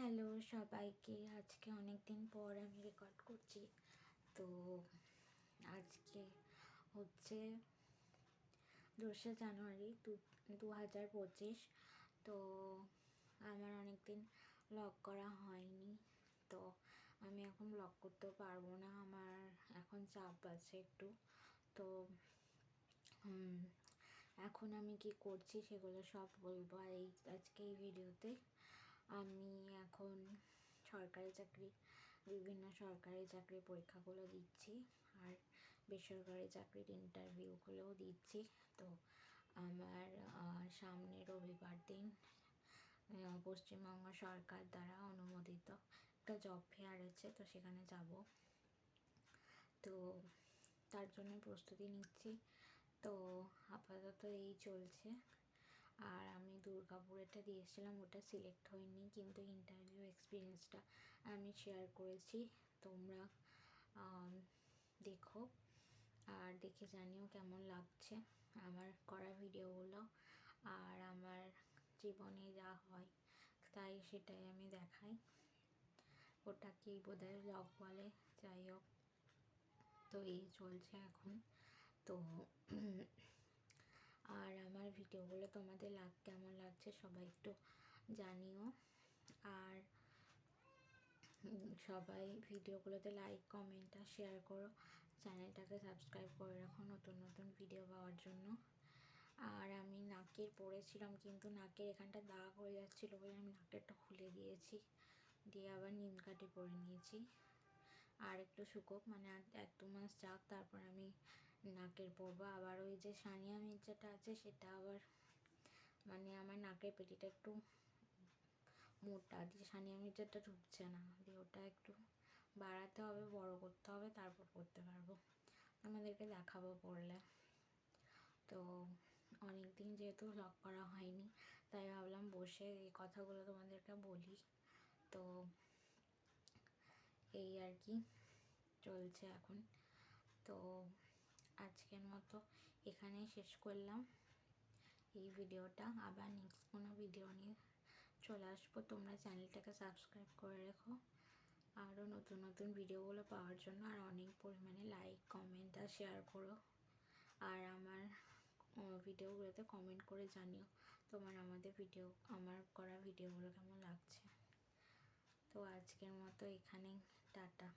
Hello সবাইকে, আজকে অনেক দিন পর আমি রেকর্ড করছি। তো আজকে হচ্ছে 2 জানুয়ারি 2025। তো আমার অনেক দিন ব্লগ করা হয়নি, তো আমি এখন ব্লগ করতেও পারবো না, আমার এখন চাপ আছে একটু। তো এখন আমি কি করছি সেগুলো সব বলবো আর আজকে এই ভিডিওতে। আমি এখন বিভিন্ন সরকারি চাকরির পরীক্ষাগুলো দিচ্ছি আর বেসরকারি চাকরির ইন্টারভিউগুলোও দিচ্ছি। তো আমার সামনে রবিবার দিন পশ্চিমবঙ্গ সরকার দ্বারা অনুমোদিত একটা জব ফেয়ার আছে, তো সেখানে যাব। তো তার জন্য প্রস্তুতি নিচ্ছি। তো আপাতত এই চলছে। আর আমি দুর্গাপুরেটা দিয়েছিলাম, ওটা সিলেক্ট হয়নি, কিন্তু ইন্টারভিউ এক্সপিরিয়েন্সটা আমি শেয়ার করেছি। তোমরা দেখো আর দেখে জানিও কেমন লাগছে আমার করা ভিডিওগুলো। আর আমার জীবনে যা হয় তাই সেটাই আমি দেখাই, ওটাকেই বোধহয় ব্লগ বলে। যাই হোক, তো এই চলছে এখন। তো আর আমার ভিডিওগুলো তোমাদের কেমন লাগছে সবাই একটু জানিও। আর সবাই ভিডিওগুলোতে লাইক, কমেন্ট আর শেয়ার করো। চ্যানেলটাকে সাবস্ক্রাইব করে রাখো নতুন নতুন ভিডিও পাওয়ার জন্য। আর আমি নাকের পরেছিলাম, কিন্তু নাকের এখানটা দাগ হয়ে যাচ্ছিলো বলে আমি নাকেরটা খুলে দিয়েছি, দিয়ে আবার নিম কাঠি পরে নিয়েছি। আর একটু শুকোক, মানে আর 1-2 মাস যাক, তারপর আমি নাকের পরবো। আবার ওই যে সানিয়া মির্জাটা আছে সেটা আবার, মানে আমার নাকের পেটিটা একটু মোটা, দিয়ে সানিয়া মির্জাটা ঢুকছে না, দিয়ে ওটা একটু বাড়াতে হবে, বড় করতে হবে, তারপর করতে পারবো, আমাদেরকে দেখাবো পড়লে। তো অনেক দিন যেহেতু ব্লগ করা হয়নি, তাই ভাবলাম বসে এই কথাগুলো তোমাদেরকে বলি। তো এই আর কি চলছে এখন। তো আজকের মতো এখানেই শেষ করলাম এই ভিডিওটা। আবার নেক্সট কোনো ভিডিও নিয়ে চলে আসবো। তোমরা চ্যানেলটাকে সাবস্ক্রাইব করে রেখো আরও নতুন নতুন ভিডিওগুলো পাওয়ার জন্য। আর অনেক পরিমাণে লাইক, কমেন্ট আর শেয়ার করো। আর আমার ভিডিওগুলোতে কমেন্ট করে জানিও আমার করা ভিডিওগুলো কেমন লাগছে। তো আজকের মতো এখানেই, টাটা।